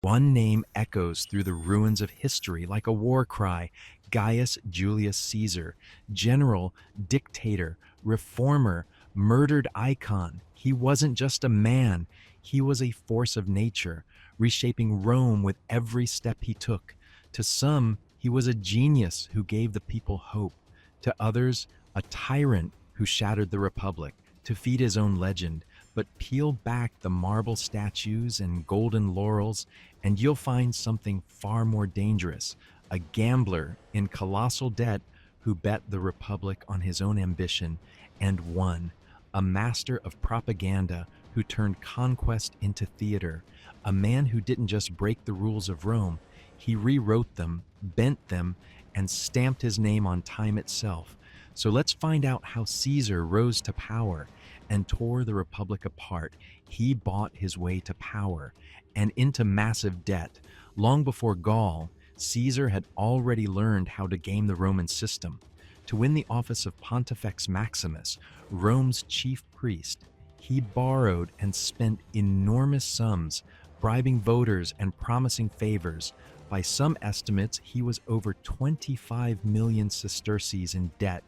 One name echoes through the ruins of history like a war cry: Gaius Julius Caesar, general, dictator, reformer, murdered icon. He wasn't just a man, he was a force of nature, reshaping Rome with every step he took. To some, he was a genius who gave the people hope. To others, a tyrant who shattered the republic to feed his own legend. But peel back the marble statues and golden laurels, and you'll find something far more dangerous: a gambler in colossal debt who bet the Republic on his own ambition and won, a master of propaganda who turned conquest into theater, a man who didn't just break the rules of Rome, he rewrote them, bent them, and stamped his name on time itself. So let's find out how Caesar rose to power and tore the Republic apart. He bought his way to power and into massive debt. Long before Gaul, Caesar had already learned how to game the Roman system. To win the office of Pontifex Maximus, Rome's chief priest, he borrowed and spent enormous sums, bribing voters and promising favors. By some estimates, he was over 25 million sesterces in debt,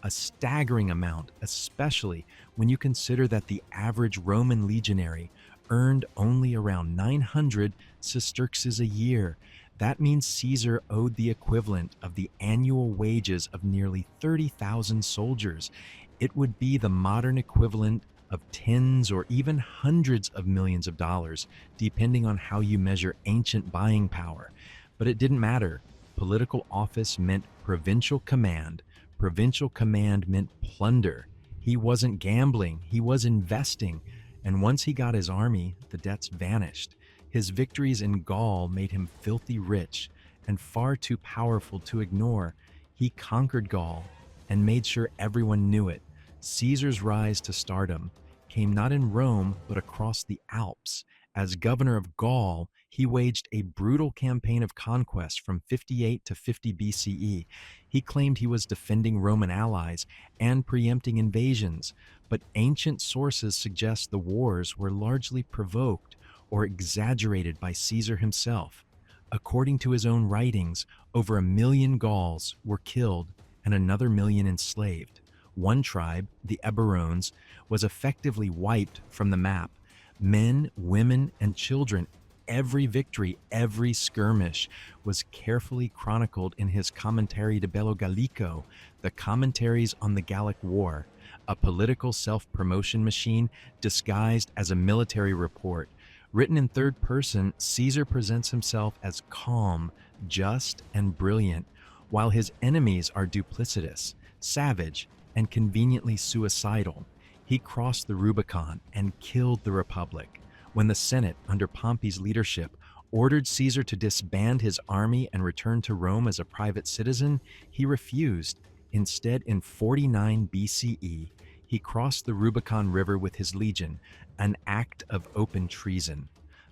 a staggering amount, especially when you consider that the average Roman legionary earned only around 900 sesterces a year. That means Caesar owed the equivalent of the annual wages of nearly 30,000 soldiers. It would be the modern equivalent of tens or even hundreds of millions of dollars, depending on how you measure ancient buying power. But it didn't matter. Political office meant provincial command. Provincial command meant plunder. He wasn't gambling, he was investing. And once he got his army, the debts vanished. His victories in Gaul made him filthy rich and far too powerful to ignore. He conquered Gaul and made sure everyone knew it. Caesar's rise to stardom came not in Rome, but across the Alps. As governor of Gaul, he waged a brutal campaign of conquest from 58 to 50 BCE. He claimed he was defending Roman allies and preempting invasions, but ancient sources suggest the wars were largely provoked or exaggerated by Caesar himself. According to his own writings, over 1 million Gauls were killed and another million enslaved. One tribe, the Eburones, was effectively wiped from the map. Men, women, and children, every victory, every skirmish was carefully chronicled in his Commentary de Bello Gallico, the Commentaries on the Gallic War, a political self-promotion machine disguised as a military report. Written in third person, Caesar presents himself as calm, just, and brilliant, while his enemies are duplicitous, savage, and conveniently suicidal. He crossed the Rubicon and killed the Republic. When the Senate, under Pompey's leadership, ordered Caesar to disband his army and return to Rome as a private citizen, he refused. Instead, in 49 BCE, he crossed the Rubicon River with his legion, an act of open treason.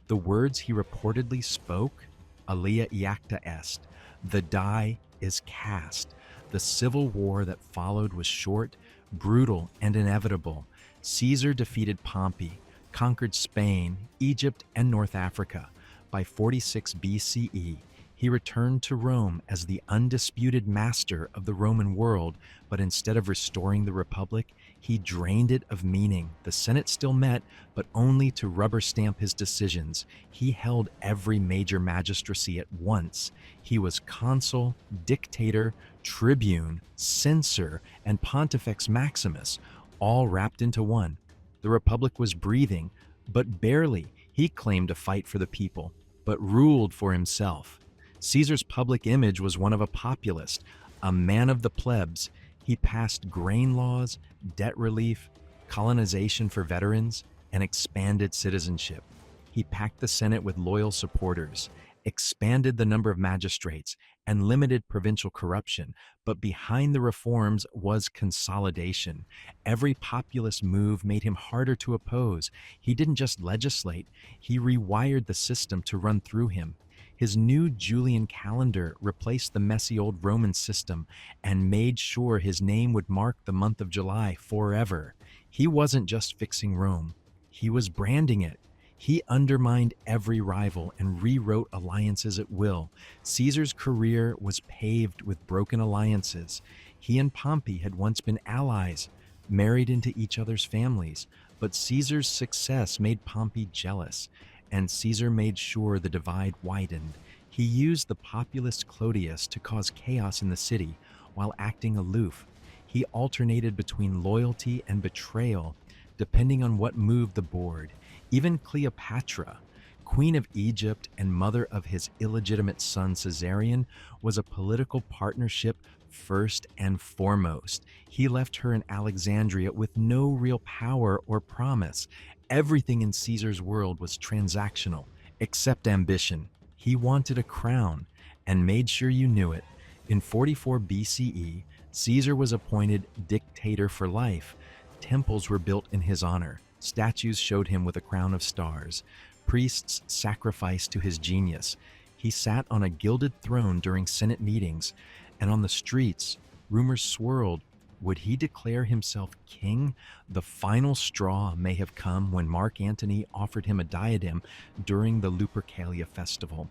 The words he reportedly spoke, alia iacta est, the die is cast. The civil war that followed was short, brutal, and inevitable. Caesar defeated Pompey, conquered Spain, Egypt, and North Africa. By 46 BCE, he returned to Rome as the undisputed master of the Roman world, but instead of restoring the Republic, he drained it of meaning. The Senate still met, but only to rubber stamp his decisions. He held every major magistracy at once. He was consul, dictator, tribune, censor, and Pontifex Maximus, all wrapped into one. The Republic was breathing, but barely. He claimed to fight for the people, but ruled for himself. Caesar's public image was one of a populist, a man of the plebs. He passed grain laws, debt relief, colonization for veterans, and expanded citizenship. He packed the Senate with loyal supporters, expanded the number of magistrates, and limited provincial corruption. But behind the reforms was consolidation. Every populist move made him harder to oppose. He didn't just legislate, he rewired the system to run through him. His new Julian calendar replaced the messy old Roman system and made sure his name would mark the month of July forever. He wasn't just fixing Rome, he was branding it. He undermined every rival and rewrote alliances at will. Caesar's career was paved with broken alliances. He and Pompey had once been allies, married into each other's families, but Caesar's success made Pompey jealous, and Caesar made sure the divide widened. He used the populist Clodius to cause chaos in the city while acting aloof. He alternated between loyalty and betrayal, depending on what moved the board. Even Cleopatra, queen of Egypt and mother of his illegitimate son Caesarion, was a political partnership first and foremost. He left her in Alexandria with no real power or promise. Everything in Caesar's world was transactional, except ambition. He wanted a crown and made sure you knew it. In 44 BCE, Caesar was appointed dictator for life. Temples were built in his honor. Statues showed him with a crown of stars. Priests sacrificed to his genius. He sat on a gilded throne during Senate meetings, and on the streets, rumors swirled. Would he declare himself king? The final straw may have come when Mark Antony offered him a diadem during the Lupercalia festival.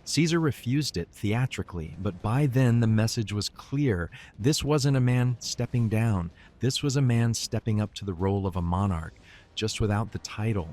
Caesar refused it theatrically, but by then the message was clear. This wasn't a man stepping down. This was a man stepping up to the role of a monarch, just without the title.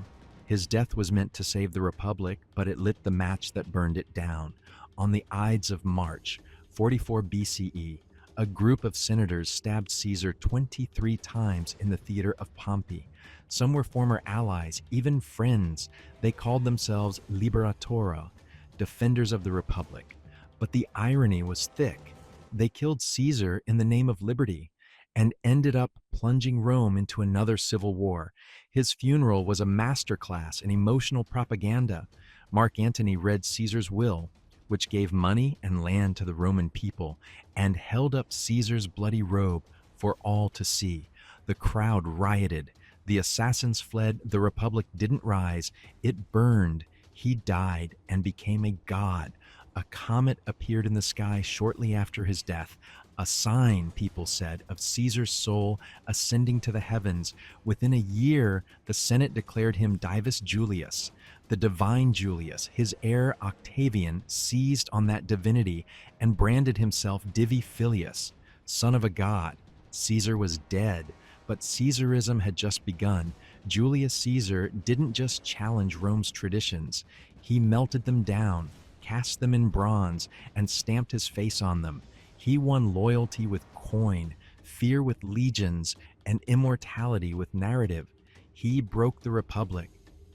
His death was meant to save the Republic, but it lit the match that burned it down. On the Ides of March, 44 BCE, a group of senators stabbed Caesar 23 times in the theater of Pompey. Some were former allies, even friends. They called themselves liberatora, defenders of the Republic. But the irony was thick. They killed Caesar in the name of liberty and ended up plunging Rome into another civil war. His funeral was a masterclass in emotional propaganda. Mark Antony read Caesar's will, which gave money and land to the Roman people, and held up Caesar's bloody robe for all to see. The crowd rioted. The assassins fled. The Republic didn't rise. It burned. He died and became a god. A comet appeared in the sky shortly after his death, a sign, people said, of Caesar's soul ascending to the heavens. Within a year, the Senate declared him Divus Julius, the divine Julius. His heir Octavian seized on that divinity and branded himself Divi Filius, son of a god. Caesar was dead, but Caesarism had just begun. Julius Caesar didn't just challenge Rome's traditions. He melted them down, cast them in bronze, and stamped his face on them. He won loyalty with coin, fear with legions, and immortality with narrative. He broke the Republic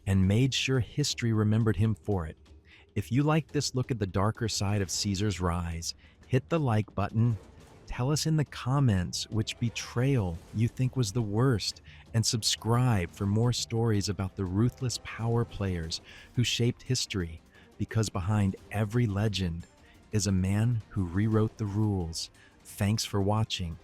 and made sure history remembered him for it. If you like this look at the darker side of Caesar's rise, hit the like button. Tell us in the comments which betrayal you think was the worst, and subscribe for more stories about the ruthless power players who shaped history, because behind every legend is a man who rewrote the rules. Thanks for watching.